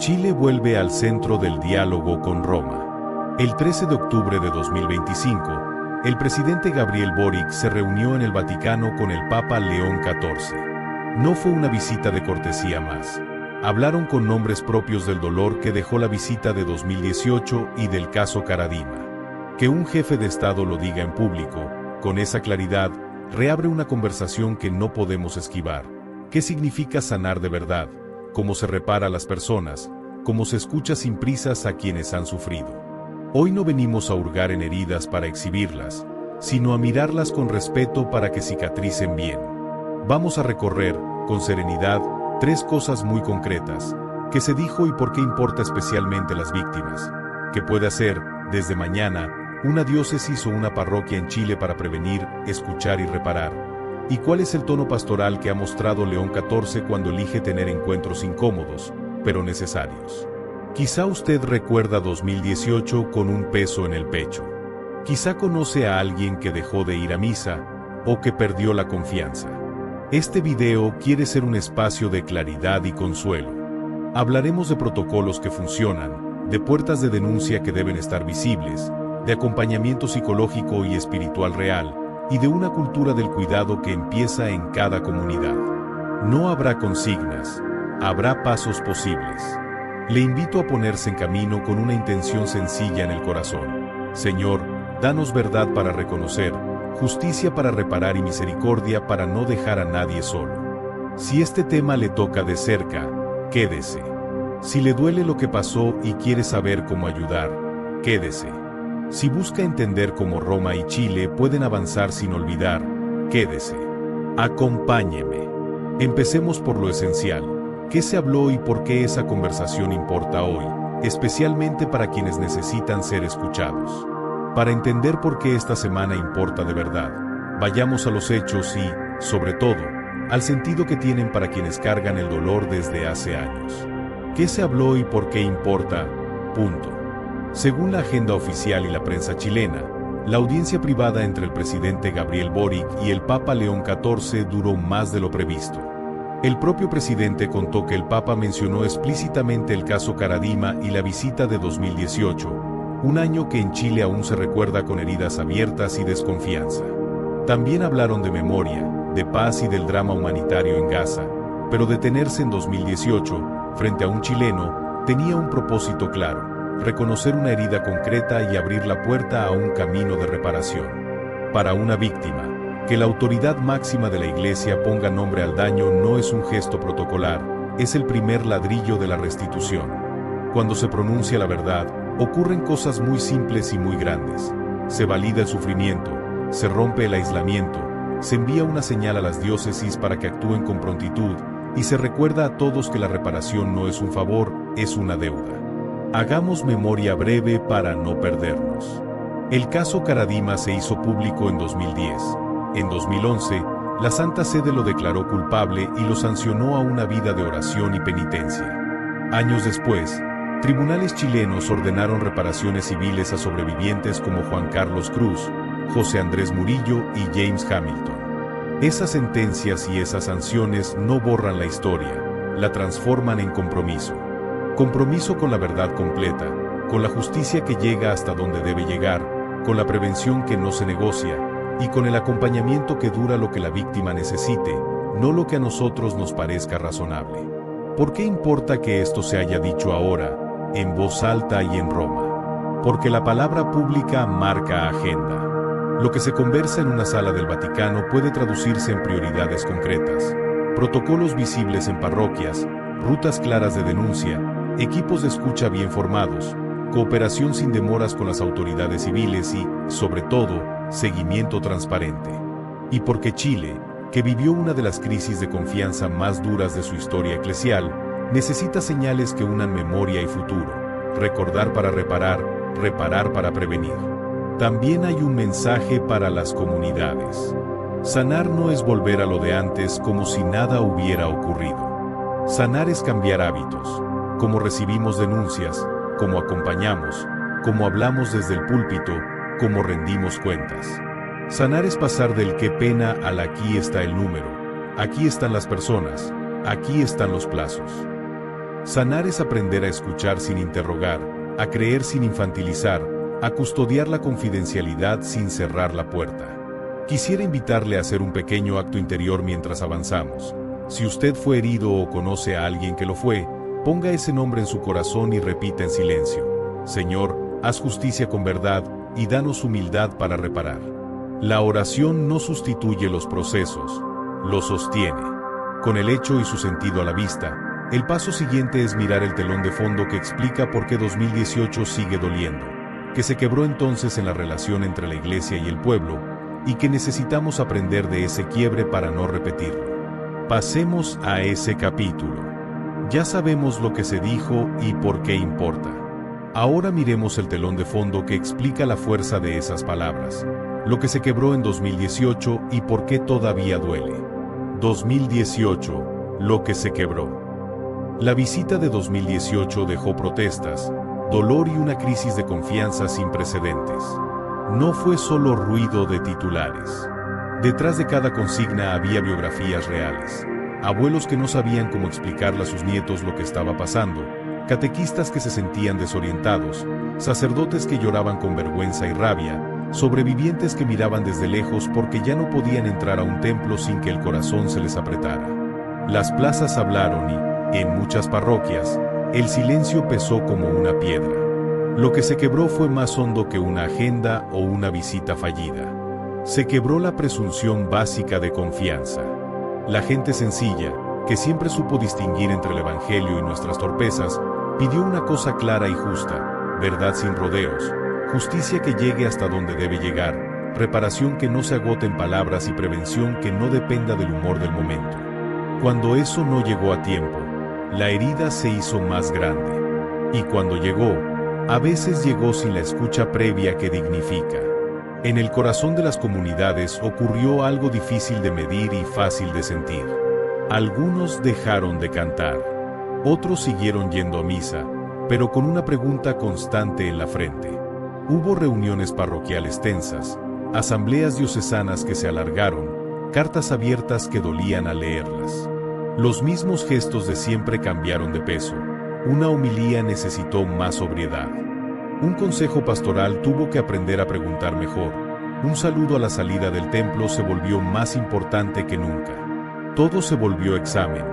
Chile vuelve al centro del diálogo con Roma. El 13 de octubre de 2025, el presidente Gabriel Boric se reunió en el Vaticano con el Papa León XIV. No fue una visita de cortesía más. Hablaron con nombres propios del dolor que dejó la visita de 2018 y del caso Caradima. Que un jefe de Estado lo diga en público, con esa claridad, reabre una conversación que no podemos esquivar. ¿Qué significa sanar de verdad? ¿Cómo se repara a las personas? ¿Cómo se escucha sin prisas a quienes han sufrido? Hoy no venimos a hurgar en heridas para exhibirlas, sino a mirarlas con respeto para que cicatricen bien. Vamos a recorrer, con serenidad, 3 cosas muy concretas. ¿Qué se dijo y por qué importa especialmente las víctimas? ¿Qué puede hacer, desde mañana, una diócesis o una parroquia en Chile para prevenir, escuchar y reparar? ¿Y cuál es el tono pastoral que ha mostrado León XIV cuando elige tener encuentros incómodos, pero necesarios? Quizá usted recuerda 2018 con un peso en el pecho. Quizá conoce a alguien que dejó de ir a misa, o que perdió la confianza. Este video quiere ser un espacio de claridad y consuelo. Hablaremos de protocolos que funcionan, de puertas de denuncia que deben estar visibles, de acompañamiento psicológico y espiritual real, y de una cultura del cuidado que empieza en cada comunidad. No habrá consignas, habrá pasos posibles. Le invito a ponerse en camino con una intención sencilla en el corazón. Señor, danos verdad para reconocer, justicia para reparar y misericordia para no dejar a nadie solo. Si este tema le toca de cerca, quédese. Si le duele lo que pasó y quiere saber cómo ayudar, quédese. Si busca entender cómo Roma y Chile pueden avanzar sin olvidar, quédese. Acompáñeme. Empecemos por lo esencial. ¿Qué se habló y por qué esa conversación importa hoy, especialmente para quienes necesitan ser escuchados? Para entender por qué esta semana importa de verdad, vayamos a los hechos y, sobre todo, al sentido que tienen para quienes cargan el dolor desde hace años. ¿Qué se habló y por qué importa? Punto. Según la agenda oficial y la prensa chilena, la audiencia privada entre el presidente Gabriel Boric y el Papa León XIV duró más de lo previsto. El propio presidente contó que el Papa mencionó explícitamente el caso Caradima y la visita de 2018, un año que en Chile aún se recuerda con heridas abiertas y desconfianza. También hablaron de memoria, de paz y del drama humanitario en Gaza, pero detenerse en 2018, frente a un chileno, tenía un propósito claro: reconocer una herida concreta y abrir la puerta a un camino de reparación. Para una víctima, que la autoridad máxima de la Iglesia ponga nombre al daño no es un gesto protocolar, es el primer ladrillo de la restitución. Cuando se pronuncia la verdad, ocurren cosas muy simples y muy grandes. Se valida el sufrimiento, se rompe el aislamiento, se envía una señal a las diócesis para que actúen con prontitud, y se recuerda a todos que la reparación no es un favor, es una deuda. Hagamos memoria breve para no perdernos. El caso Caradima se hizo público en 2010. En 2011, la Santa Sede lo declaró culpable y lo sancionó a una vida de oración y penitencia. Años después, tribunales chilenos ordenaron reparaciones civiles a sobrevivientes como Juan Carlos Cruz, José Andrés Murillo y James Hamilton. Esas sentencias y esas sanciones no borran la historia, la transforman en compromiso. Compromiso con la verdad completa, con la justicia que llega hasta donde debe llegar, con la prevención que no se negocia, y con el acompañamiento que dura lo que la víctima necesite, no lo que a nosotros nos parezca razonable. ¿Por qué importa que esto se haya dicho ahora, en voz alta y en Roma? Porque la palabra pública marca agenda. Lo que se conversa en una sala del Vaticano puede traducirse en prioridades concretas, protocolos visibles en parroquias, rutas claras de denuncia, equipos de escucha bien formados, cooperación sin demoras con las autoridades civiles y, sobre todo, seguimiento transparente. Y porque Chile, que vivió una de las crisis de confianza más duras de su historia eclesial, necesita señales que unan memoria y futuro, recordar para reparar, reparar para prevenir. También hay un mensaje para las comunidades. Sanar no es volver a lo de antes como si nada hubiera ocurrido. Sanar es cambiar hábitos, cómo recibimos denuncias, cómo acompañamos, cómo hablamos desde el púlpito, cómo rendimos cuentas. Sanar es pasar del qué pena al aquí está el número, aquí están las personas, aquí están los plazos. Sanar es aprender a escuchar sin interrogar, a creer sin infantilizar, a custodiar la confidencialidad sin cerrar la puerta. Quisiera invitarle a hacer un pequeño acto interior mientras avanzamos. Si usted fue herido o conoce a alguien que lo fue, ponga ese nombre en su corazón y repita en silencio: Señor, haz justicia con verdad y danos humildad para reparar. La oración no sustituye los procesos, los sostiene. Con el hecho y su sentido a la vista, el paso siguiente es mirar el telón de fondo que explica por qué 2018 sigue doliendo, que se quebró entonces en la relación entre la iglesia y el pueblo, y que necesitamos aprender de ese quiebre para no repetirlo. Pasemos a ese capítulo. Ya sabemos lo que se dijo y por qué importa. Ahora miremos el telón de fondo que explica la fuerza de esas palabras, lo que se quebró en 2018 y por qué todavía duele. 2018, lo que se quebró. La visita de 2018 dejó protestas, dolor y una crisis de confianza sin precedentes. No fue solo ruido de titulares. Detrás de cada consigna había biografías reales. Abuelos que no sabían cómo explicarle a sus nietos lo que estaba pasando, catequistas que se sentían desorientados, sacerdotes que lloraban con vergüenza y rabia, sobrevivientes que miraban desde lejos porque ya no podían entrar a un templo sin que el corazón se les apretara. Las plazas hablaron y, en muchas parroquias, el silencio pesó como una piedra. Lo que se quebró fue más hondo que una agenda o una visita fallida. Se quebró la presunción básica de confianza. La gente sencilla, que siempre supo distinguir entre el Evangelio y nuestras torpezas, pidió una cosa clara y justa: verdad sin rodeos, justicia que llegue hasta donde debe llegar, reparación que no se agote en palabras y prevención que no dependa del humor del momento. Cuando eso no llegó a tiempo, la herida se hizo más grande. Y cuando llegó, a veces llegó sin la escucha previa que dignifica. En el corazón de las comunidades ocurrió algo difícil de medir y fácil de sentir. Algunos dejaron de cantar. Otros siguieron yendo a misa, pero con una pregunta constante en la frente. Hubo reuniones parroquiales tensas, asambleas diocesanas que se alargaron, cartas abiertas que dolían al leerlas. Los mismos gestos de siempre cambiaron de peso. Una homilía necesitó más sobriedad. Un consejo pastoral tuvo que aprender a preguntar mejor. Un saludo a la salida del templo se volvió más importante que nunca. Todo se volvió examen,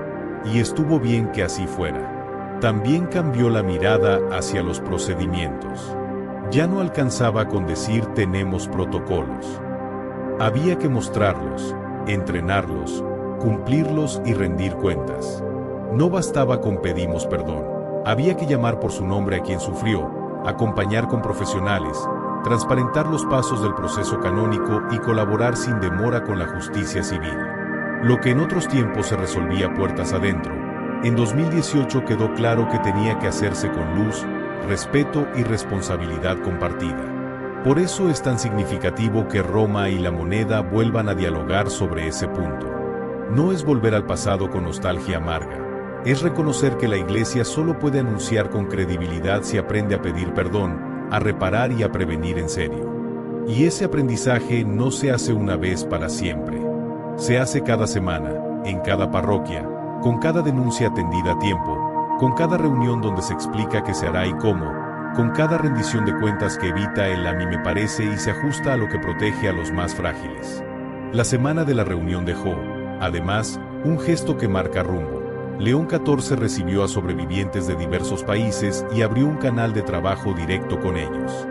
y estuvo bien que así fuera. También cambió la mirada hacia los procedimientos. Ya no alcanzaba con decir tenemos protocolos. Había que mostrarlos, entrenarlos, cumplirlos y rendir cuentas. No bastaba con pedimos perdón. Había que llamar por su nombre a quien sufrió, acompañar con profesionales, transparentar los pasos del proceso canónico y colaborar sin demora con la justicia civil. Lo que en otros tiempos se resolvía puertas adentro, en 2018 quedó claro que tenía que hacerse con luz, respeto y responsabilidad compartida. Por eso es tan significativo que Roma y la Moneda vuelvan a dialogar sobre ese punto. No es volver al pasado con nostalgia amarga. Es reconocer que la Iglesia solo puede anunciar con credibilidad si aprende a pedir perdón, a reparar y a prevenir en serio. Y ese aprendizaje no se hace una vez para siempre. Se hace cada semana, en cada parroquia, con cada denuncia atendida a tiempo, con cada reunión donde se explica qué se hará y cómo, con cada rendición de cuentas que evita el a mí me parece y se ajusta a lo que protege a los más frágiles. La semana de la reunión dejó, además, un gesto que marca rumbo. León XIV recibió a sobrevivientes de diversos países y abrió un canal de trabajo directo con ellos.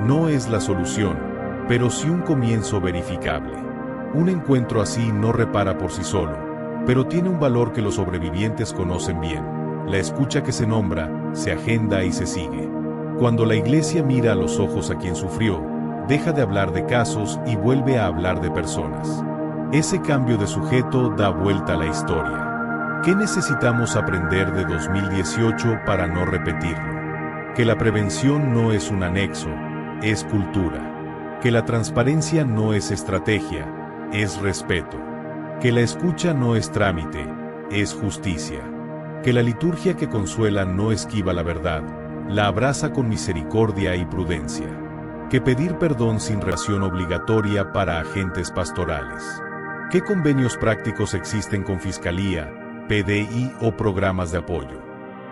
No es la solución, pero sí un comienzo verificable. Un encuentro así no repara por sí solo, pero tiene un valor que los sobrevivientes conocen bien: la escucha que se nombra, se agenda y se sigue. Cuando la Iglesia mira a los ojos a quien sufrió, deja de hablar de casos y vuelve a hablar de personas. Ese cambio de sujeto da vuelta a la historia. ¿Qué necesitamos aprender de 2018 para no repetirlo? Que la prevención no es un anexo, es cultura. Que la transparencia no es estrategia, es respeto. Que la escucha no es trámite, es justicia. Que la liturgia que consuela no esquiva la verdad, la abraza con misericordia y prudencia. Que pedir perdón sin relación obligatoria para agentes pastorales. ¿Qué convenios prácticos existen con Fiscalía, PDI o programas de apoyo?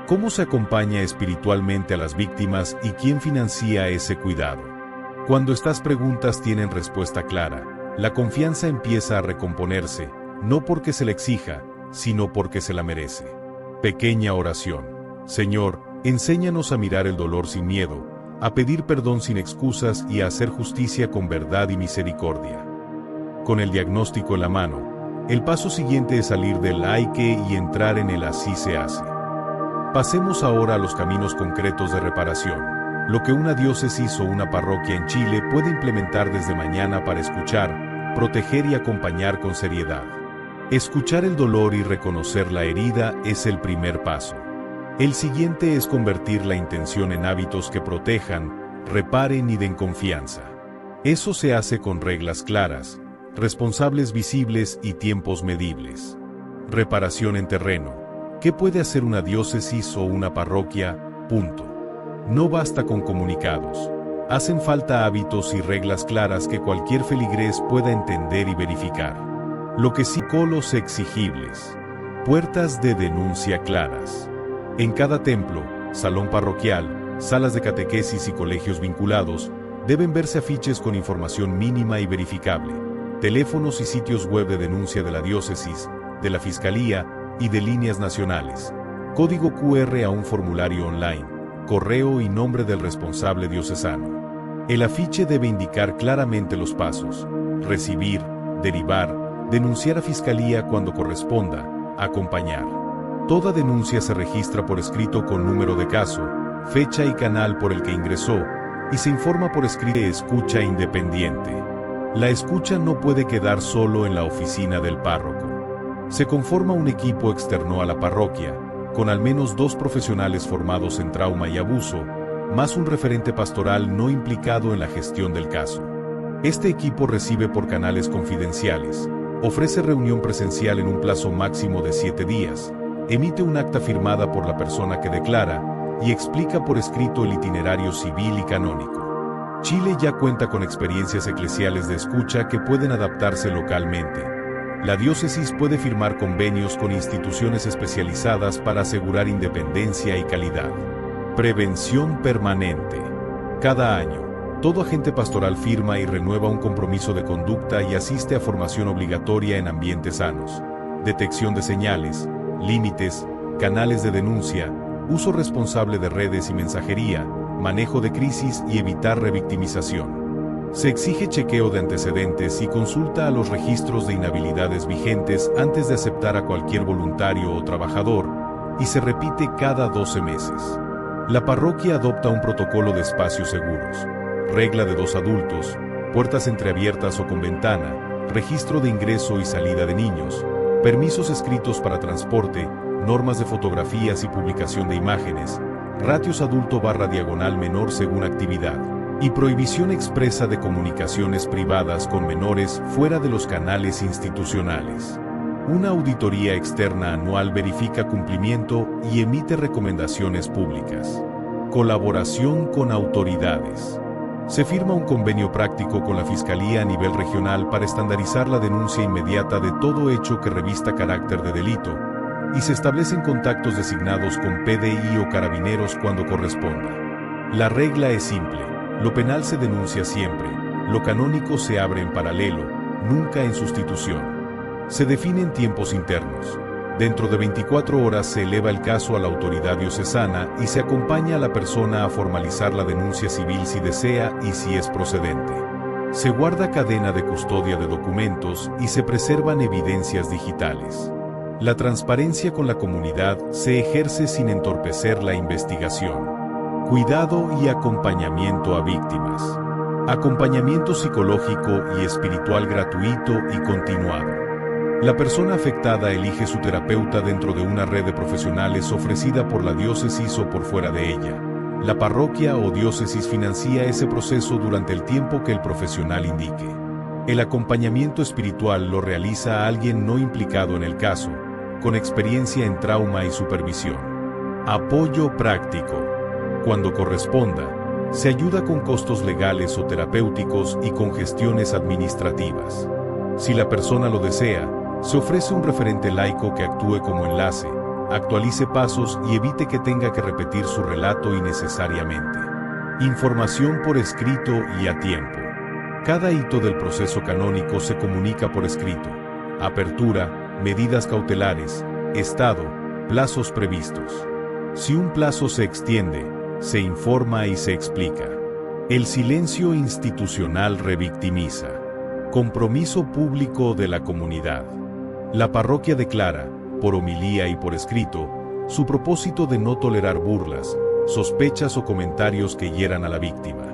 ¿Cómo se acompaña espiritualmente a las víctimas y quién financia ese cuidado? Cuando estas preguntas tienen respuesta clara, la confianza empieza a recomponerse, no porque se le exija, sino porque se la merece. Pequeña oración. Señor, enséñanos a mirar el dolor sin miedo, a pedir perdón sin excusas y a hacer justicia con verdad y misericordia. Con el diagnóstico en la mano, el paso siguiente es salir del hay que y entrar en el así se hace. Pasemos ahora a los caminos concretos de reparación, lo que una diócesis o una parroquia en Chile puede implementar desde mañana para escuchar, proteger y acompañar con seriedad. Escuchar el dolor y reconocer la herida es el primer paso. El siguiente es convertir la intención en hábitos que protejan, reparen y den confianza. Eso se hace con reglas claras, responsables visibles y tiempos medibles. Reparación en terreno. ¿Qué puede hacer una diócesis o una parroquia? Punto. No basta con comunicados. Hacen falta hábitos y reglas claras que cualquier feligrés pueda entender y verificar. Lo que sí, protocolos exigibles. Puertas de denuncia claras. En cada templo, salón parroquial, salas de catequesis y colegios vinculados, deben verse afiches con información mínima y verificable, teléfonos y sitios web de denuncia de la diócesis, de la fiscalía y de líneas nacionales, código QR a un formulario online, correo y nombre del responsable diocesano. El afiche debe indicar claramente los pasos: recibir, derivar, denunciar a fiscalía cuando corresponda, acompañar. Toda denuncia se registra por escrito con número de caso, fecha y canal por el que ingresó, y se informa por escrito de escucha independiente. La escucha no puede quedar solo en la oficina del párroco. Se conforma un equipo externo a la parroquia, con al menos 2 profesionales formados en trauma y abuso, más un referente pastoral no implicado en la gestión del caso. Este equipo recibe por canales confidenciales, ofrece reunión presencial en un plazo máximo de 7 días, emite un acta firmada por la persona que declara y explica por escrito el itinerario civil y canónico. Chile ya cuenta con experiencias eclesiales de escucha que pueden adaptarse localmente. La diócesis puede firmar convenios con instituciones especializadas para asegurar independencia y calidad. Prevención permanente. Cada año, todo agente pastoral firma y renueva un compromiso de conducta y asiste a formación obligatoria en ambientes sanos, detección de señales, límites, canales de denuncia, uso responsable de redes y mensajería, manejo de crisis y evitar revictimización. Se exige chequeo de antecedentes y consulta a los registros de inhabilidades vigentes antes de aceptar a cualquier voluntario o trabajador, y se repite cada 12 meses. La parroquia adopta un protocolo de espacios seguros, regla de 2 adultos, puertas entreabiertas o con ventana, registro de ingreso y salida de niños, permisos escritos para transporte, normas de fotografías y publicación de imágenes, ratios adulto/diagonal menor según actividad, y prohibición expresa de comunicaciones privadas con menores fuera de los canales institucionales. Una auditoría externa anual verifica cumplimiento y emite recomendaciones públicas. Colaboración con autoridades. Se firma un convenio práctico con la Fiscalía a nivel regional para estandarizar la denuncia inmediata de todo hecho que revista carácter de delito, y se establecen contactos designados con PDI o carabineros cuando corresponda. La regla es simple: lo penal se denuncia siempre, lo canónico se abre en paralelo, nunca en sustitución. Se definen tiempos internos. Dentro de 24 horas se eleva el caso a la autoridad diocesana y se acompaña a la persona a formalizar la denuncia civil si desea y si es procedente. Se guarda cadena de custodia de documentos y se preservan evidencias digitales. La transparencia con la comunidad se ejerce sin entorpecer la investigación. Cuidado y acompañamiento a víctimas. Acompañamiento psicológico y espiritual gratuito y continuado. La persona afectada elige su terapeuta dentro de una red de profesionales ofrecida por la diócesis o por fuera de ella. La parroquia o diócesis financia ese proceso durante el tiempo que el profesional indique. El acompañamiento espiritual lo realiza alguien no implicado en el caso, con experiencia en trauma y supervisión. Apoyo práctico. Cuando corresponda, se ayuda con costos legales o terapéuticos y con gestiones administrativas. Si la persona lo desea, se ofrece un referente laico que actúe como enlace, actualice pasos y evite que tenga que repetir su relato innecesariamente. Información por escrito y a tiempo. Cada hito del proceso canónico se comunica por escrito. Apertura, medidas cautelares, estado, plazos previstos. Si un plazo se extiende, se informa y se explica. El silencio institucional revictimiza. Compromiso público de la comunidad. La parroquia declara, por homilía y por escrito, su propósito de no tolerar burlas, sospechas o comentarios que hieran a la víctima.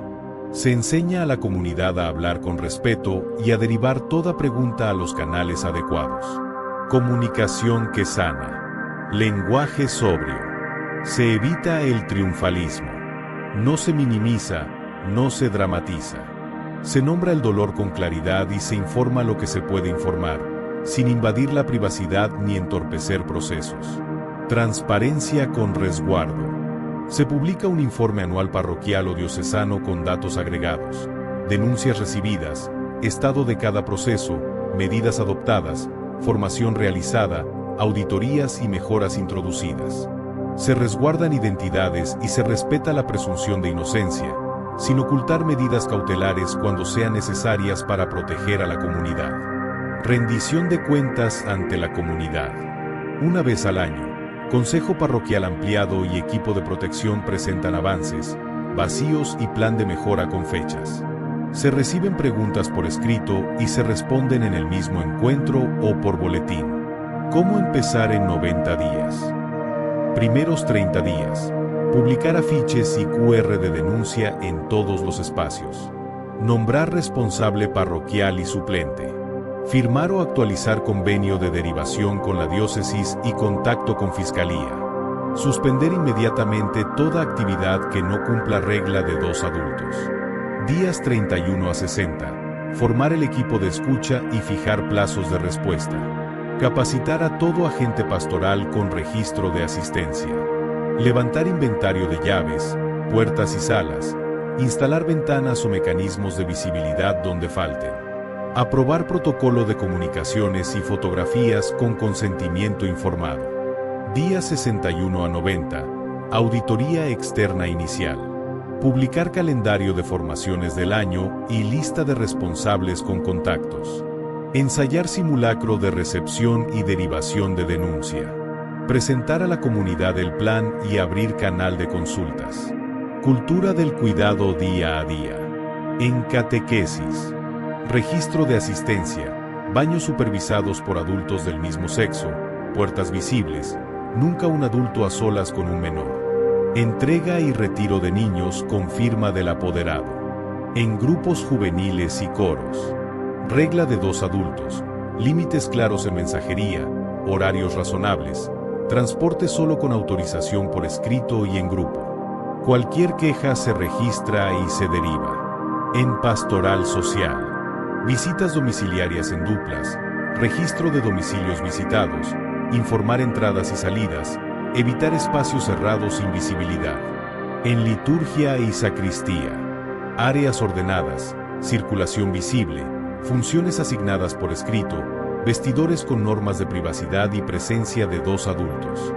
Se enseña a la comunidad a hablar con respeto y a derivar toda pregunta a los canales adecuados. Comunicación que sana. Lenguaje sobrio. Se evita el triunfalismo. No se minimiza, no se dramatiza. Se nombra el dolor con claridad y se informa lo que se puede informar, sin invadir la privacidad ni entorpecer procesos. Transparencia con resguardo. Se publica un informe anual parroquial o diocesano con datos agregados, denuncias recibidas, estado de cada proceso, medidas adoptadas, formación realizada, auditorías y mejoras introducidas. Se resguardan identidades y se respeta la presunción de inocencia, sin ocultar medidas cautelares cuando sean necesarias para proteger a la comunidad. Rendición de cuentas ante la comunidad. Una vez al año, Consejo Parroquial ampliado y equipo de protección presentan avances, vacíos y plan de mejora con fechas. Se reciben preguntas por escrito y se responden en el mismo encuentro o por boletín. ¿Cómo empezar en 90 días? Primeros 30 días. Publicar afiches y QR de denuncia en todos los espacios. Nombrar responsable parroquial y suplente. Firmar o actualizar convenio de derivación con la diócesis y contacto con Fiscalía. Suspender inmediatamente toda actividad que no cumpla regla de 2 adultos. Días 31 a 60. Formar el equipo de escucha y fijar plazos de respuesta. Capacitar a todo agente pastoral con registro de asistencia. Levantar inventario de llaves, puertas y salas. Instalar ventanas o mecanismos de visibilidad donde falten. Aprobar protocolo de comunicaciones y fotografías con consentimiento informado. Días 61 a 90. Auditoría externa inicial. Publicar calendario de formaciones del año y lista de responsables con contactos. Ensayar simulacro de recepción y derivación de denuncia. Presentar a la comunidad el plan y abrir canal de consultas. Cultura del cuidado día a día. En catequesis. Registro de asistencia, baños supervisados por adultos del mismo sexo, puertas visibles, nunca un adulto a solas con un menor. Entrega y retiro de niños con firma del apoderado. En grupos juveniles y coros. Regla de 2 adultos, límites claros en mensajería, horarios razonables, transporte solo con autorización por escrito y en grupo. Cualquier queja se registra y se deriva. En pastoral social. Visitas domiciliarias en duplas, registro de domicilios visitados, informar entradas y salidas, evitar espacios cerrados sin visibilidad. En liturgia y sacristía, áreas ordenadas, circulación visible, funciones asignadas por escrito, vestidores con normas de privacidad y presencia de 2 adultos.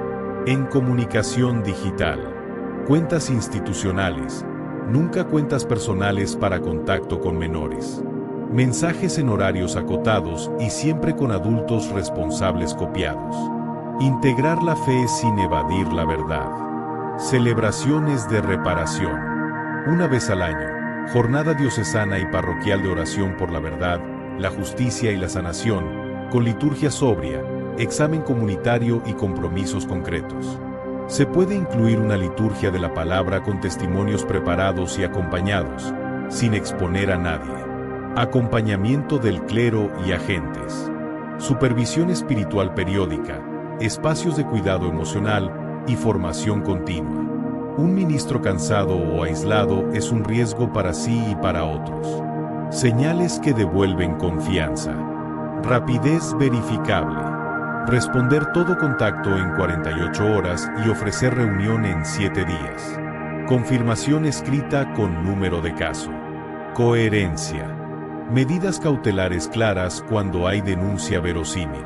En comunicación digital, cuentas institucionales, nunca cuentas personales para contacto con menores. Mensajes en horarios acotados y siempre con adultos responsables copiados. Integrar la fe sin evadir la verdad. Celebraciones de reparación. Una vez al año, jornada diocesana y parroquial de oración por la verdad, la justicia y la sanación, con liturgia sobria, examen comunitario y compromisos concretos. Se puede incluir una liturgia de la palabra con testimonios preparados y acompañados, sin exponer a nadie. Acompañamiento del clero y agentes. Supervisión espiritual periódica, espacios de cuidado emocional y formación continua. Un ministro cansado o aislado es un riesgo para sí y para otros. Señales que devuelven confianza. Rapidez verificable. Responder todo contacto en 48 horas y ofrecer reunión en 7 días. Confirmación escrita con número de caso. Coherencia. Medidas cautelares claras cuando hay denuncia verosímil.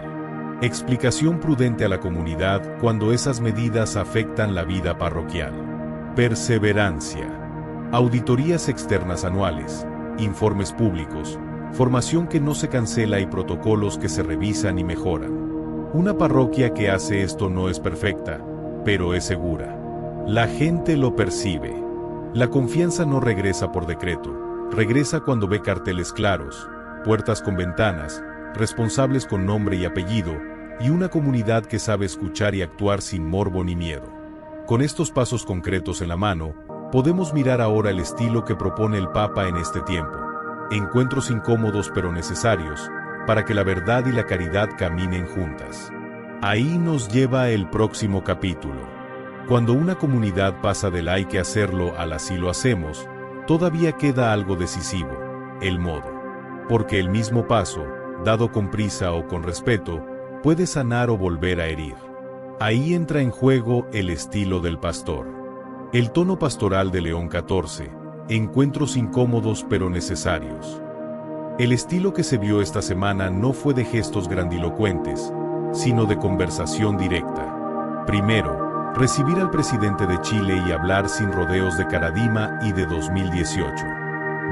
Explicación prudente a la comunidad cuando esas medidas afectan la vida parroquial. Perseverancia. Auditorías externas anuales, informes públicos, formación que no se cancela y protocolos que se revisan y mejoran. Una parroquia que hace esto no es perfecta, pero es segura. La gente lo percibe. La confianza no regresa por decreto, regresa cuando ve carteles claros, puertas con ventanas, responsables con nombre y apellido, y una comunidad que sabe escuchar y actuar sin morbo ni miedo. Con estos pasos concretos en la mano, podemos mirar ahora el estilo que propone el Papa en este tiempo. Encuentros incómodos pero necesarios, para que la verdad y la caridad caminen juntas. Ahí nos lleva el próximo capítulo. Cuando una comunidad pasa del hay que hacerlo al así lo hacemos, todavía queda algo decisivo, el modo. Porque el mismo paso, dado con prisa o con respeto, puede sanar o volver a herir. Ahí entra en juego el estilo del pastor. El tono pastoral de León XIV, encuentros incómodos pero necesarios. El estilo que se vio esta semana no fue de gestos grandilocuentes, sino de conversación directa. Primero, recibir al presidente de Chile y hablar sin rodeos de Caradima y de 2018.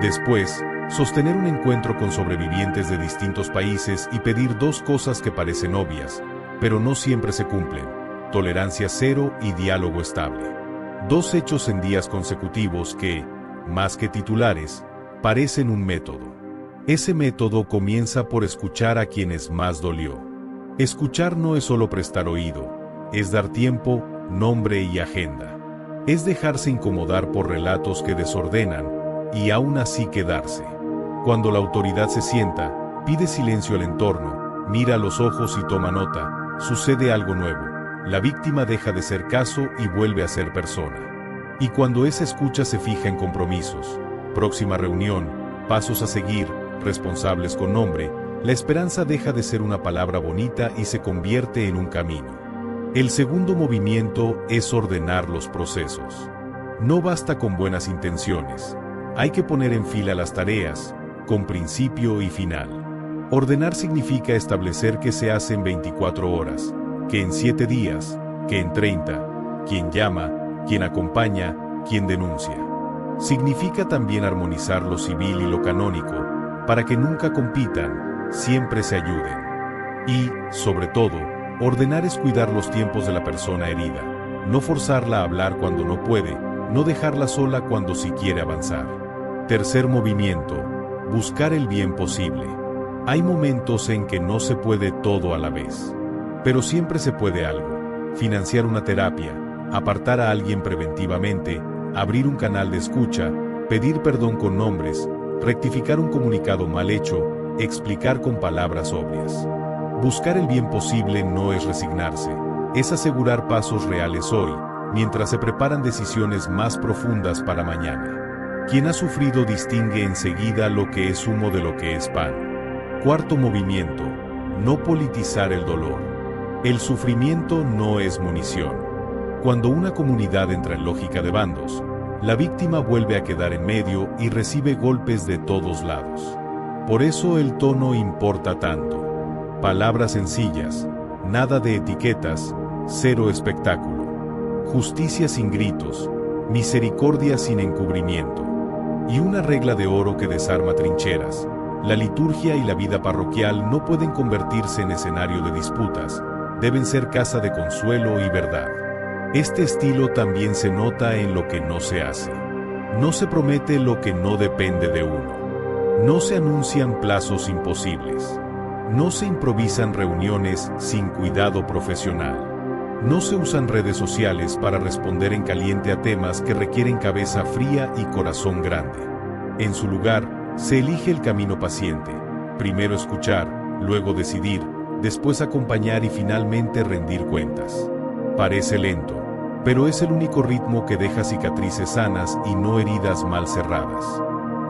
Después, sostener un encuentro con sobrevivientes de distintos países y pedir dos cosas que parecen obvias, pero no siempre se cumplen: tolerancia cero y diálogo estable. Dos hechos en días consecutivos que, más que titulares, parecen un método. Ese método comienza por escuchar a quienes más dolió. Escuchar no es solo prestar oído, es dar tiempo, nombre y agenda. Es dejarse incomodar por relatos que desordenan, y aún así quedarse. Cuando la autoridad se sienta, pide silencio al entorno, mira a los ojos y toma nota, sucede algo nuevo. La víctima deja de ser caso y vuelve a ser persona. Y cuando esa escucha se fija en compromisos, próxima reunión, pasos a seguir, responsables con nombre, la esperanza deja de ser una palabra bonita y se convierte en un camino. El segundo movimiento es ordenar los procesos. No basta con buenas intenciones. Hay que poner en fila las tareas, con principio y final. Ordenar significa establecer qué se hace en 24 horas, que en 7 días, que en 30, quién llama, quién acompaña, quién denuncia. Significa también armonizar lo civil y lo canónico, para que nunca compitan, siempre se ayuden. Y, sobre todo, ordenar es cuidar los tiempos de la persona herida, no forzarla a hablar cuando no puede, no dejarla sola cuando sí quiere avanzar. Tercer movimiento, buscar el bien posible. Hay momentos en que no se puede todo a la vez, pero siempre se puede algo. Financiar una terapia, apartar a alguien preventivamente, abrir un canal de escucha, pedir perdón con nombres, rectificar un comunicado mal hecho, explicar con palabras obvias. Buscar el bien posible no es resignarse, es asegurar pasos reales hoy, mientras se preparan decisiones más profundas para mañana. Quien ha sufrido distingue enseguida lo que es humo de lo que es pan. Cuarto movimiento, no politizar el dolor. El sufrimiento no es munición. Cuando una comunidad entra en lógica de bandos, la víctima vuelve a quedar en medio y recibe golpes de todos lados. Por eso el tono importa tanto. Palabras sencillas, nada de etiquetas, cero espectáculo. Justicia sin gritos, misericordia sin encubrimiento. Y una regla de oro que desarma trincheras. La liturgia y la vida parroquial no pueden convertirse en escenario de disputas, deben ser casa de consuelo y verdad. Este estilo también se nota en lo que no se hace. No se promete lo que no depende de uno. No se anuncian plazos imposibles. No se improvisan reuniones sin cuidado profesional. No se usan redes sociales para responder en caliente a temas que requieren cabeza fría y corazón grande. En su lugar, se elige el camino paciente. Primero escuchar, luego decidir, después acompañar y finalmente rendir cuentas. Parece lento, pero es el único ritmo que deja cicatrices sanas y no heridas mal cerradas.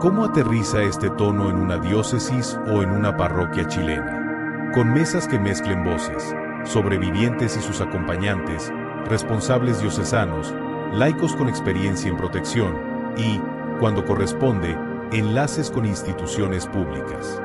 ¿Cómo aterriza este tono en una diócesis o en una parroquia chilena? Con mesas que mezclen voces, sobrevivientes y sus acompañantes, responsables diocesanos, laicos con experiencia en protección y, cuando corresponde, enlaces con instituciones públicas.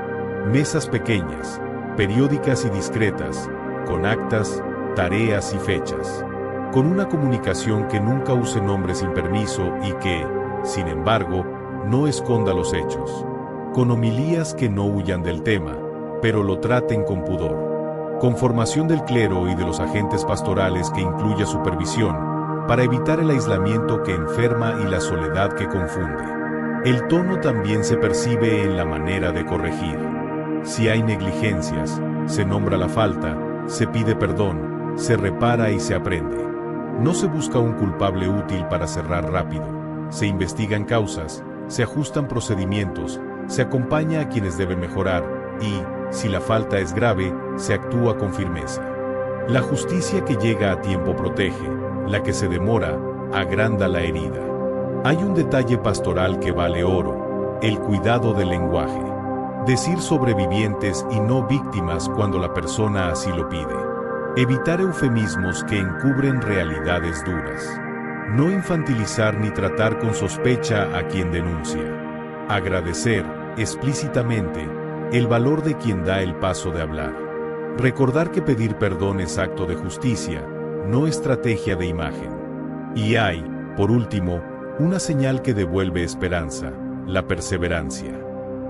Mesas pequeñas, periódicas y discretas, con actas, tareas y fechas. Con una comunicación que nunca use nombres sin permiso y que, sin embargo, no esconda los hechos. Con homilías que no huyan del tema, pero lo traten con pudor. Con formación del clero y de los agentes pastorales que incluya supervisión, para evitar el aislamiento que enferma y la soledad que confunde. El tono también se percibe en la manera de corregir. Si hay negligencias, se nombra la falta, se pide perdón, se repara y se aprende. No se busca un culpable útil para cerrar rápido, se investigan causas, se ajustan procedimientos, se acompaña a quienes deben mejorar y, si la falta es grave, se actúa con firmeza. La justicia que llega a tiempo protege, la que se demora, agranda la herida. Hay un detalle pastoral que vale oro, el cuidado del lenguaje. Decir sobrevivientes y no víctimas cuando la persona así lo pide. Evitar eufemismos que encubren realidades duras. No infantilizar ni tratar con sospecha a quien denuncia. Agradecer, explícitamente, el valor de quien da el paso de hablar. Recordar que pedir perdón es acto de justicia, no estrategia de imagen. Y hay, por último, una señal que devuelve esperanza, la perseverancia.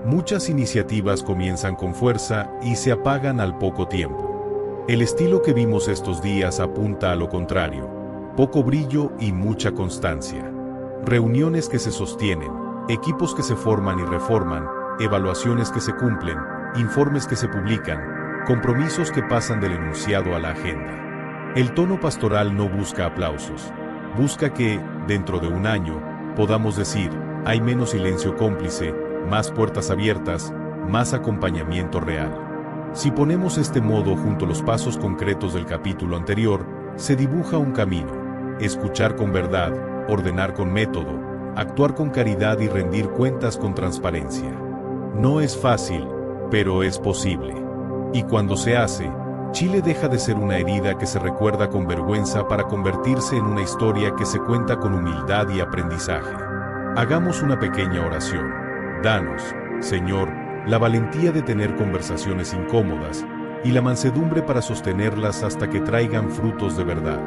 Muchas iniciativas comienzan con fuerza y se apagan al poco tiempo. El estilo que vimos estos días apunta a lo contrario, poco brillo y mucha constancia. Reuniones que se sostienen, equipos que se forman y reforman, evaluaciones que se cumplen, informes que se publican, compromisos que pasan del enunciado a la agenda. El tono pastoral no busca aplausos, busca que, dentro de un año, podamos decir, hay menos silencio cómplice, más puertas abiertas, más acompañamiento real. Si ponemos este modo junto a los pasos concretos del capítulo anterior, se dibuja un camino: escuchar con verdad, ordenar con método, actuar con caridad y rendir cuentas con transparencia. No es fácil, pero es posible. Y cuando se hace, Chile deja de ser una herida que se recuerda con vergüenza para convertirse en una historia que se cuenta con humildad y aprendizaje. Hagamos una pequeña oración. Danos, Señor, la valentía de tener conversaciones incómodas y la mansedumbre para sostenerlas hasta que traigan frutos de verdad.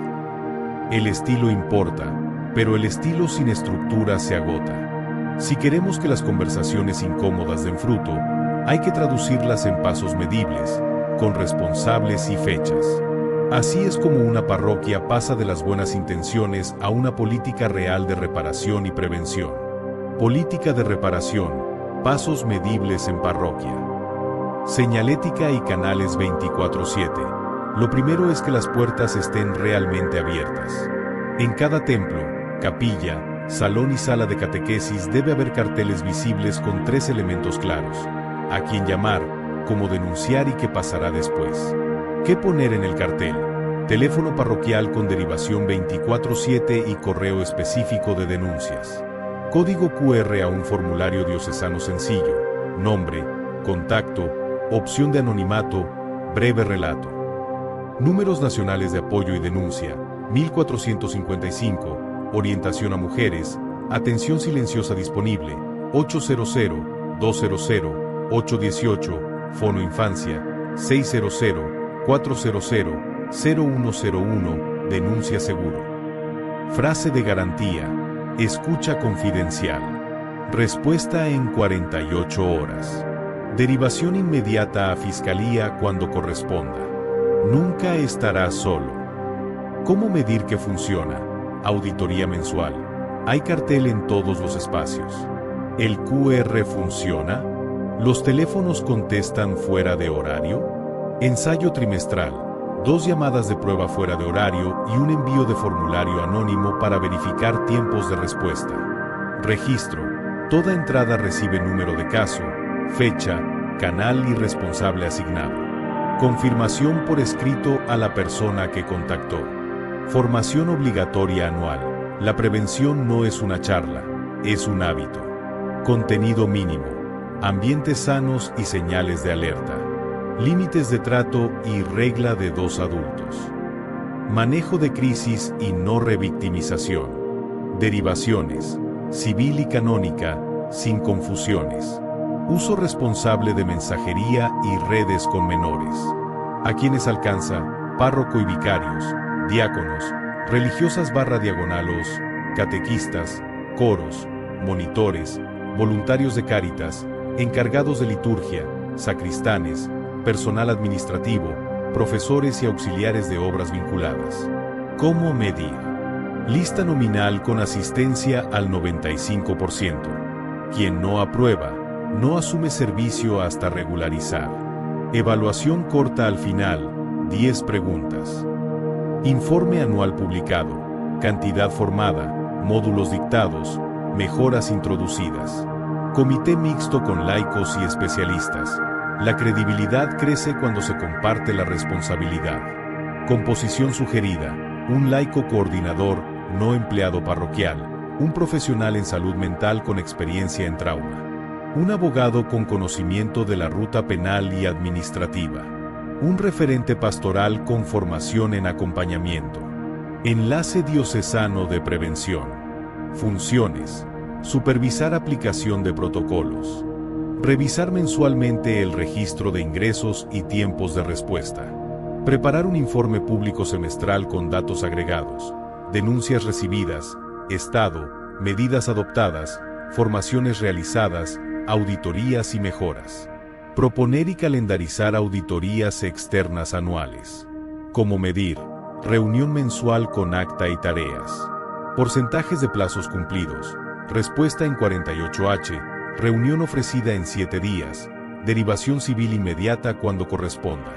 El estilo importa, pero el estilo sin estructura se agota. Si queremos que las conversaciones incómodas den fruto, hay que traducirlas en pasos medibles, con responsables y fechas. Así es como una parroquia pasa de las buenas intenciones a una política real de reparación y prevención. Política de reparación. Pasos medibles en parroquia. Señalética y canales 24/7. Lo primero es que las puertas estén realmente abiertas. En cada templo, capilla, salón y sala de catequesis debe haber carteles visibles con 3 elementos claros: a quién llamar, cómo denunciar y qué pasará después. ¿Qué poner en el cartel? Teléfono parroquial con derivación 24/7 y correo específico de denuncias. Código QR a un formulario diocesano sencillo, nombre, contacto, opción de anonimato, breve relato. Números nacionales de apoyo y denuncia, 1455, orientación a mujeres, atención silenciosa disponible, 800-200-818, fono infancia, 600-400-0101, denuncia seguro. Frase de garantía. Escucha confidencial. Respuesta en 48 horas. Derivación inmediata a Fiscalía cuando corresponda. Nunca estará solo. ¿Cómo medir que funciona? Auditoría mensual. Hay cartel en todos los espacios. ¿El QR funciona? ¿Los teléfonos contestan fuera de horario? Ensayo trimestral. 2 llamadas de prueba fuera de horario y un envío de formulario anónimo para verificar tiempos de respuesta. Registro. Toda entrada recibe número de caso, fecha, canal y responsable asignado. Confirmación por escrito a la persona que contactó. Formación obligatoria anual. La prevención no es una charla, es un hábito. Contenido mínimo. Ambientes sanos y señales de alerta. Límites de trato y regla de 2 adultos. Manejo de crisis y no revictimización. Derivaciones. Civil y canónica, sin confusiones. Uso responsable de mensajería y redes con menores. A quienes alcanza, párroco y vicarios, diáconos, religiosas/diagonalos, catequistas, coros, monitores, voluntarios de Cáritas, encargados de liturgia, sacristanes, personal administrativo, profesores y auxiliares de obras vinculadas. ¿Cómo medir? Lista nominal con asistencia al 95%. Quien no aprueba, no asume servicio hasta regularizar. Evaluación corta al final, 10 preguntas. Informe anual publicado, cantidad formada, módulos dictados, mejoras introducidas. Comité mixto con laicos y especialistas. La credibilidad crece cuando se comparte la responsabilidad. Composición sugerida: un laico coordinador, no empleado parroquial, un profesional en salud mental con experiencia en trauma, un abogado con conocimiento de la ruta penal y administrativa, un referente pastoral con formación en acompañamiento, enlace diocesano de prevención. Funciones: supervisar aplicación de protocolos, revisar mensualmente el registro de ingresos y tiempos de respuesta, preparar un informe público semestral con datos agregados, denuncias recibidas, estado, medidas adoptadas, formaciones realizadas, auditorías y mejoras. Proponer y calendarizar auditorías externas anuales. ¿Cómo medir? Reunión mensual con acta y tareas. Porcentajes de plazos cumplidos. Respuesta en 48H. Reunión ofrecida en 7 días. Derivación civil inmediata cuando corresponda.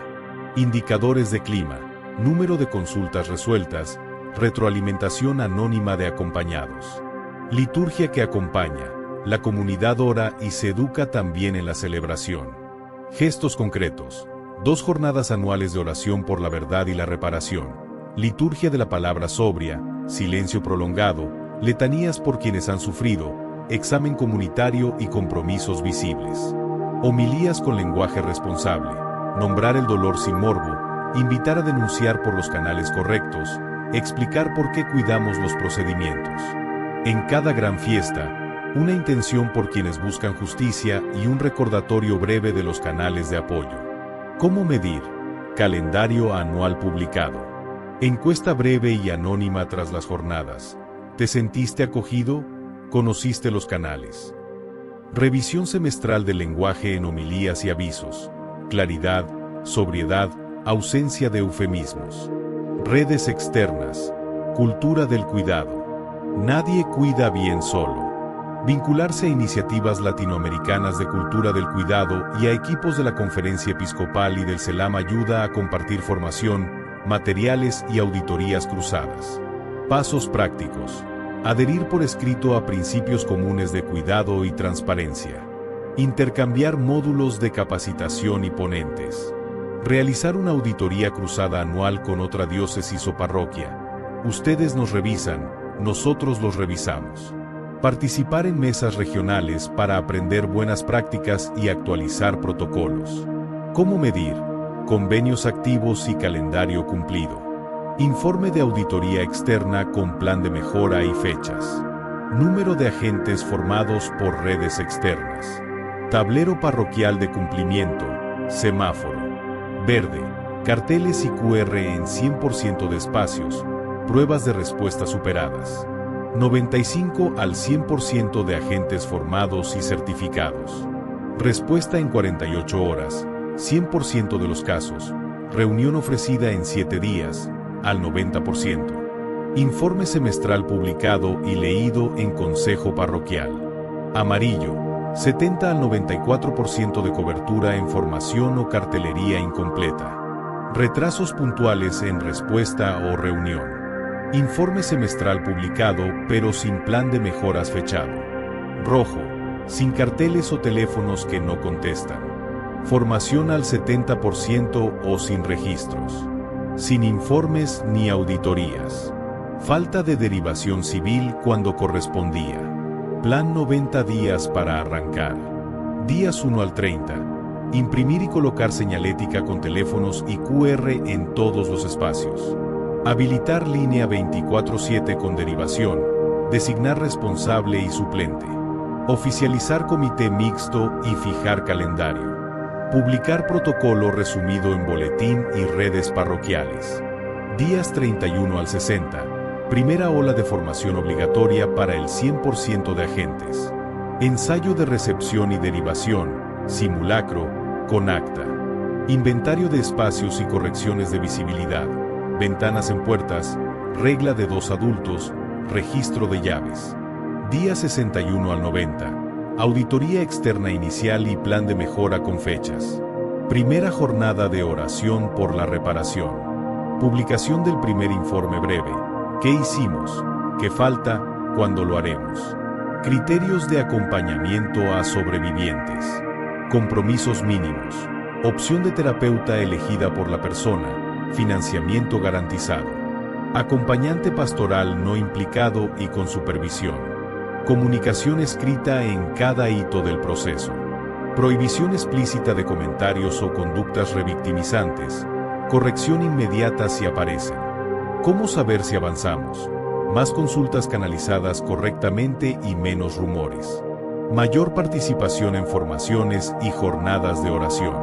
Indicadores de clima. Número de consultas resueltas. Retroalimentación anónima de acompañados. Liturgia que acompaña. La comunidad ora y se educa también en la celebración. Gestos concretos. 2 jornadas anuales de oración por la verdad y la reparación. Liturgia de la palabra sobria, silencio prolongado, letanías por quienes han sufrido, examen comunitario y compromisos visibles. Homilías con lenguaje responsable. Nombrar el dolor sin morbo, invitar a denunciar por los canales correctos, explicar por qué cuidamos los procedimientos. En cada gran fiesta, una intención por quienes buscan justicia y un recordatorio breve de los canales de apoyo. ¿Cómo medir? Calendario anual publicado. Encuesta breve y anónima tras las jornadas. ¿Te sentiste acogido? ¿Conociste los canales? Revisión semestral del lenguaje en homilías y avisos. Claridad, sobriedad, ausencia de eufemismos. Redes externas. Cultura del cuidado. Nadie cuida bien solo. Vincularse a iniciativas latinoamericanas de cultura del cuidado y a equipos de la Conferencia Episcopal y del CELAM ayuda a compartir formación, materiales y auditorías cruzadas. Pasos prácticos. Adherir por escrito a principios comunes de cuidado y transparencia. Intercambiar módulos de capacitación y ponentes. Realizar una auditoría cruzada anual con otra diócesis o parroquia. Ustedes nos revisan, nosotros los revisamos. Participar en mesas regionales para aprender buenas prácticas y actualizar protocolos. ¿Cómo medir? Convenios activos y calendario cumplido. Informe de auditoría externa con plan de mejora y fechas. Número de agentes formados por redes externas. Tablero parroquial de cumplimiento. Semáforo. Verde. Carteles y QR en 100% de espacios. Pruebas de respuesta superadas. 95 al 100% de agentes formados y certificados. Respuesta en 48 horas, 100% de los casos. Reunión ofrecida en 7 días, al 90%. Informe semestral publicado y leído en Consejo Parroquial. Amarillo, 70 al 94% de cobertura en formación o cartelería incompleta. Retrasos puntuales en respuesta o reunión. Informe semestral publicado, pero sin plan de mejoras fechado. Rojo, sin carteles o teléfonos que no contestan. Formación al 70% o sin registros. Sin informes ni auditorías. Falta de derivación civil cuando correspondía. Plan 90 días para arrancar. Días 1 al 30. Imprimir y colocar señalética con teléfonos y QR en todos los espacios. Habilitar línea 24/7 con derivación, designar responsable y suplente, oficializar comité mixto y fijar calendario. Publicar protocolo resumido en boletín y redes parroquiales. Días 31 al 60. Primera ola de formación obligatoria para el 100% de agentes. Ensayo de recepción y derivación, simulacro, con acta. Inventario de espacios y correcciones de visibilidad. Ventanas en puertas, regla de 2 adultos, registro de llaves. Día 61 al 90. Auditoría externa inicial y plan de mejora con fechas. Primera jornada de oración por la reparación. Publicación del primer informe breve. ¿Qué hicimos? ¿Qué falta? ¿Cuándo lo haremos? Criterios de acompañamiento a sobrevivientes. Compromisos mínimos. Opción de terapeuta elegida por la persona. Financiamiento garantizado. Acompañante pastoral no implicado y con supervisión. Comunicación escrita en cada hito del proceso. Prohibición explícita de comentarios o conductas revictimizantes. Corrección inmediata si aparecen. ¿Cómo saber si avanzamos? Más consultas canalizadas correctamente y menos rumores. Mayor participación en formaciones y jornadas de oración.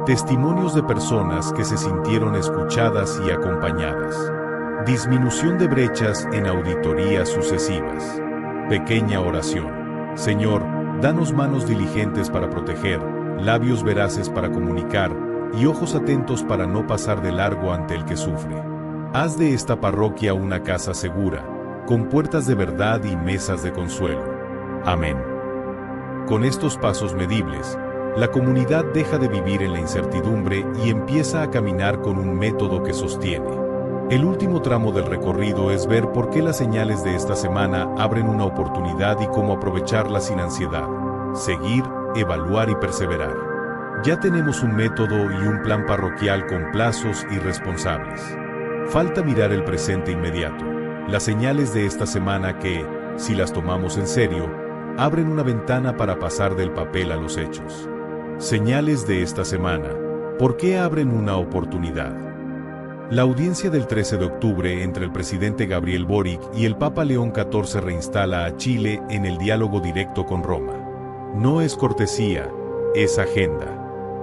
Testimonios de personas que se sintieron escuchadas y acompañadas. Disminución de brechas en auditorías sucesivas. Pequeña oración. Señor, danos manos diligentes para proteger, labios veraces para comunicar, y ojos atentos para no pasar de largo ante el que sufre. Haz de esta parroquia una casa segura, con puertas de verdad y mesas de consuelo. Amén. Con estos pasos medibles, la comunidad deja de vivir en la incertidumbre y empieza a caminar con un método que sostiene. El último tramo del recorrido es ver por qué las señales de esta semana abren una oportunidad y cómo aprovecharla sin ansiedad. Seguir, evaluar y perseverar. Ya tenemos un método y un plan parroquial con plazos y responsables. Falta mirar el presente inmediato, las señales de esta semana que, si las tomamos en serio, abren una ventana para pasar del papel a los hechos. Señales de esta semana. ¿Por qué abren una oportunidad? La audiencia del 13 de octubre entre el presidente Gabriel Boric y el Papa León XIV reinstala a Chile en el diálogo directo con Roma. No es cortesía, es agenda.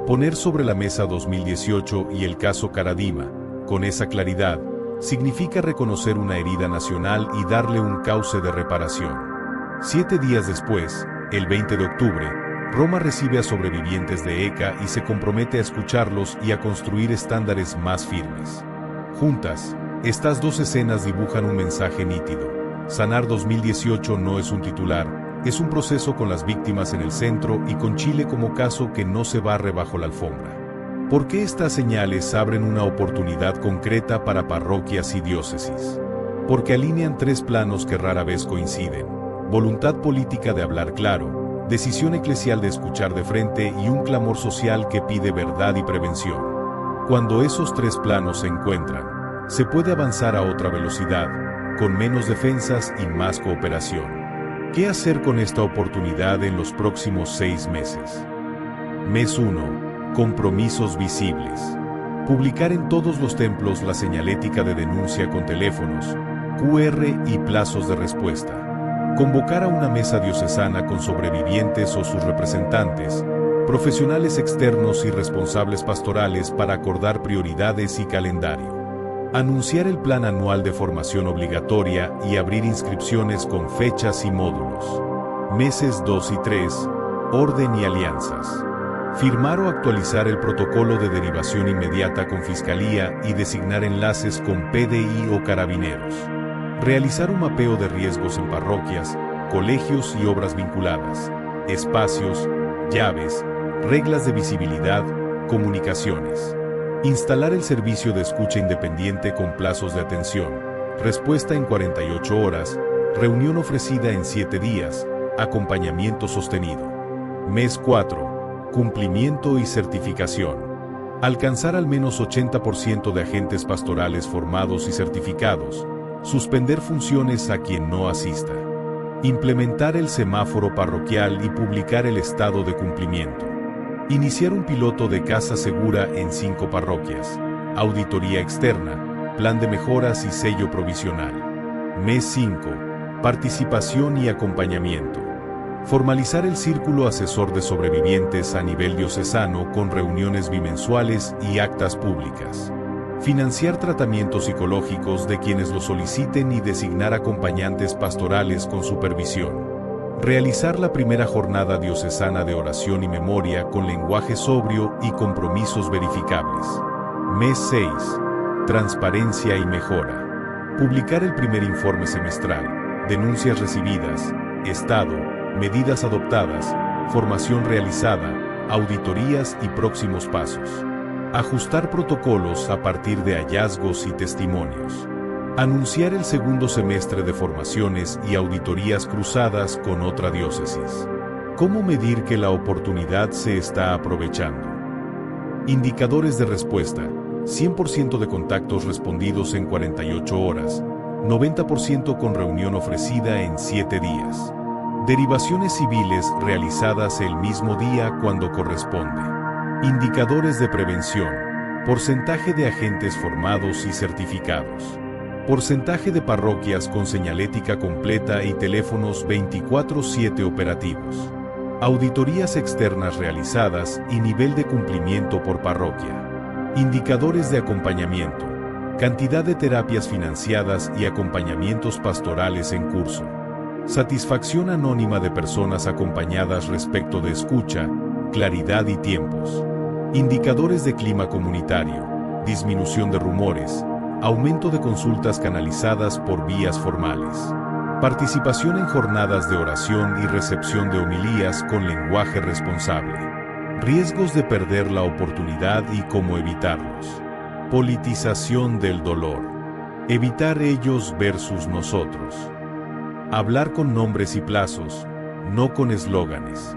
Poner sobre la mesa 2018 y el caso Caradima, con esa claridad, significa reconocer una herida nacional y darle un cauce de reparación. 7 días después, el 20 de octubre, Roma recibe a sobrevivientes de ECA y se compromete a escucharlos y a construir estándares más firmes. Juntas, estas dos escenas dibujan un mensaje nítido. Sanar 2018 no es un titular, es un proceso con las víctimas en el centro y con Chile como caso que no se barre bajo la alfombra. ¿Por qué estas señales abren una oportunidad concreta para parroquias y diócesis? Porque alinean 3 planos que rara vez coinciden: voluntad política de hablar claro, decisión eclesial de escuchar de frente y un clamor social que pide verdad y prevención. Cuando esos 3 planos se encuentran, se puede avanzar a otra velocidad, con menos defensas y más cooperación. ¿Qué hacer con esta oportunidad en los próximos 6 meses? Mes 1. Compromisos visibles. Publicar en todos los templos la señalética de denuncia con teléfonos, QR y plazos de respuesta. Convocar a una mesa diocesana con sobrevivientes o sus representantes, profesionales externos y responsables pastorales para acordar prioridades y calendario. Anunciar el plan anual de formación obligatoria y abrir inscripciones con fechas y módulos. Meses 2 y 3, orden y alianzas. Firmar o actualizar el protocolo de derivación inmediata con Fiscalía y designar enlaces con PDI o Carabineros. Realizar un mapeo de riesgos en parroquias, colegios y obras vinculadas, espacios, llaves, reglas de visibilidad, comunicaciones. Instalar el servicio de escucha independiente con plazos de atención, respuesta en 48 horas, reunión ofrecida en 7 días, acompañamiento sostenido. Mes 4. Cumplimiento y certificación. Alcanzar al menos 80% de agentes pastorales formados y certificados. Suspender funciones a quien no asista. Implementar el semáforo parroquial y publicar el estado de cumplimiento. Iniciar un piloto de casa segura en 5 parroquias. Auditoría externa, plan de mejoras y sello provisional. Mes 5. Participación y acompañamiento. Formalizar el círculo asesor de sobrevivientes a nivel diocesano con reuniones bimensuales y actas públicas. Financiar tratamientos psicológicos de quienes lo soliciten y designar acompañantes pastorales con supervisión. Realizar la primera jornada diocesana de oración y memoria con lenguaje sobrio y compromisos verificables. Mes 6. Transparencia y mejora. Publicar el primer informe semestral, denuncias recibidas, estado, medidas adoptadas, formación realizada, auditorías y próximos pasos. Ajustar protocolos a partir de hallazgos y testimonios. Anunciar el segundo semestre de formaciones y auditorías cruzadas con otra diócesis. ¿Cómo medir que la oportunidad se está aprovechando? Indicadores de respuesta. 100% de contactos respondidos en 48 horas. 90% con reunión ofrecida en 7 días. Derivaciones civiles realizadas el mismo día cuando corresponde. Indicadores de prevención. Porcentaje de agentes formados y certificados. Porcentaje de parroquias con señalética completa y teléfonos 24/7 operativos. Auditorías externas realizadas y nivel de cumplimiento por parroquia. Indicadores de acompañamiento. Cantidad de terapias financiadas y acompañamientos pastorales en curso. Satisfacción anónima de personas acompañadas respecto de escucha, claridad y tiempos. Indicadores de clima comunitario. Disminución de rumores. Aumento de consultas canalizadas por vías formales. Participación en jornadas de oración y recepción de homilías con lenguaje responsable. Riesgos de perder la oportunidad y cómo evitarlos. Politización del dolor. Evitar ellos versus nosotros. Hablar con nombres y plazos, no con eslóganes.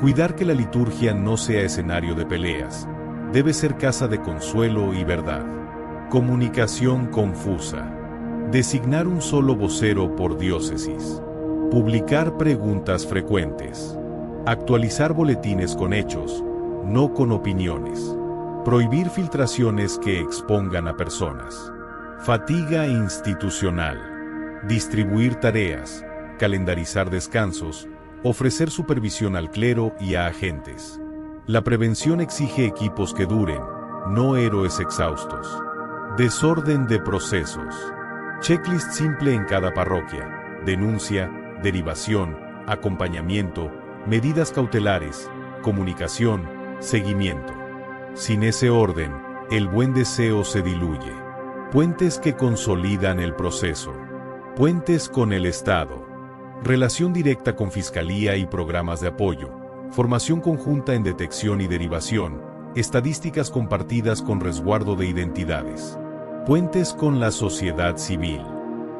Cuidar que la liturgia no sea escenario de peleas. Debe ser casa de consuelo y verdad. Comunicación confusa. Designar un solo vocero por diócesis. Publicar preguntas frecuentes. Actualizar boletines con hechos, no con opiniones. Prohibir filtraciones que expongan a personas. Fatiga institucional. Distribuir tareas, calendarizar descansos, ofrecer supervisión al clero y a agentes. La prevención exige equipos que duren, no héroes exhaustos. Desorden de procesos. Checklist simple en cada parroquia. Denuncia, derivación, acompañamiento, medidas cautelares, comunicación, seguimiento. Sin ese orden, el buen deseo se diluye. Puentes que consolidan el proceso. Puentes con el Estado. Relación directa con Fiscalía y programas de apoyo. Formación conjunta en detección y derivación. Estadísticas compartidas con resguardo de identidades. Puentes con la sociedad civil.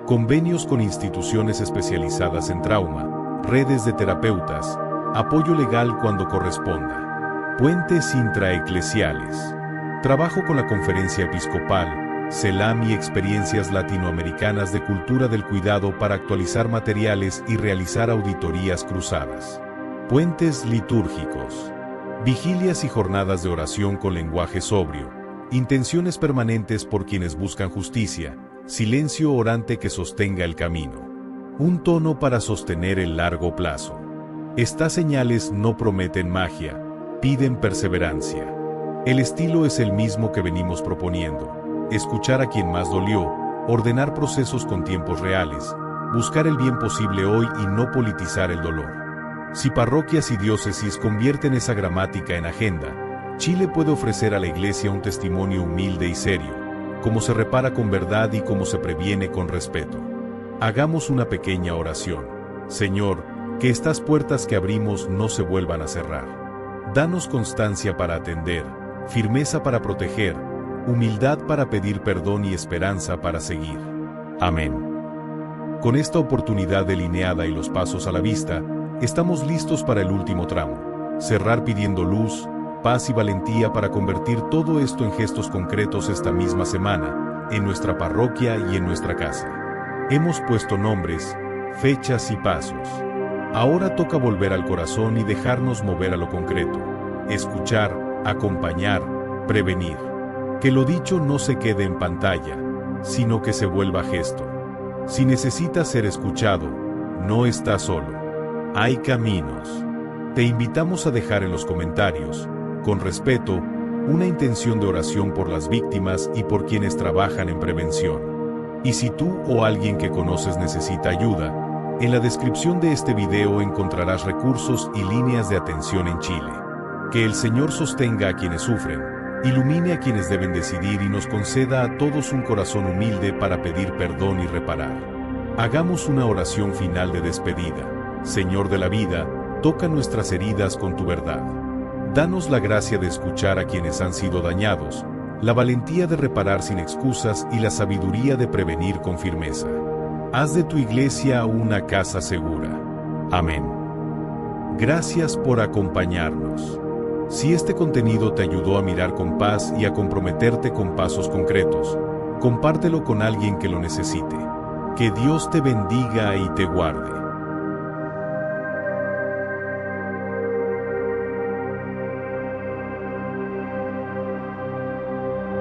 Convenios con instituciones especializadas en trauma. Redes de terapeutas. Apoyo legal cuando corresponda. Puentes intraeclesiales. Trabajo con la Conferencia Episcopal, CELAM y experiencias latinoamericanas de cultura del cuidado para actualizar materiales y realizar auditorías cruzadas. Puentes litúrgicos. Vigilias y jornadas de oración con lenguaje sobrio. Intenciones permanentes por quienes buscan justicia. Silencio orante que sostenga el camino. Un tono para sostener el largo plazo. Estas señales no prometen magia, piden perseverancia. El estilo es el mismo que venimos proponiendo. Escuchar a quien más dolió, ordenar procesos con tiempos reales, buscar el bien posible hoy y no politizar el dolor. Si parroquias y diócesis convierten esa gramática en agenda, Chile puede ofrecer a la Iglesia un testimonio humilde y serio, cómo se repara con verdad y cómo se previene con respeto. Hagamos una pequeña oración. Señor, que estas puertas que abrimos no se vuelvan a cerrar. Danos constancia para atender, firmeza para proteger, humildad para pedir perdón y esperanza para seguir. Amén. Con esta oportunidad delineada y los pasos a la vista, estamos listos para el último tramo. Cerrar pidiendo luz, paz y valentía para convertir todo esto en gestos concretos esta misma semana, en nuestra parroquia y en nuestra casa. Hemos puesto nombres, fechas y pasos. Ahora toca volver al corazón y dejarnos mover a lo concreto. Escuchar, acompañar, prevenir. Que lo dicho no se quede en pantalla, sino que se vuelva gesto. Si necesitas ser escuchado, no estás solo. Hay caminos. Te invitamos a dejar en los comentarios, con respeto, una intención de oración por las víctimas y por quienes trabajan en prevención. Y si tú o alguien que conoces necesita ayuda, en la descripción de este video encontrarás recursos y líneas de atención en Chile. Que el Señor sostenga a quienes sufren, ilumine a quienes deben decidir y nos conceda a todos un corazón humilde para pedir perdón y reparar. Hagamos una oración final de despedida. Señor de la vida, toca nuestras heridas con tu verdad. Danos la gracia de escuchar a quienes han sido dañados, la valentía de reparar sin excusas y la sabiduría de prevenir con firmeza. Haz de tu iglesia una casa segura. Amén. Gracias por acompañarnos. Si este contenido te ayudó a mirar con paz y a comprometerte con pasos concretos, compártelo con alguien que lo necesite. Que Dios te bendiga y te guarde.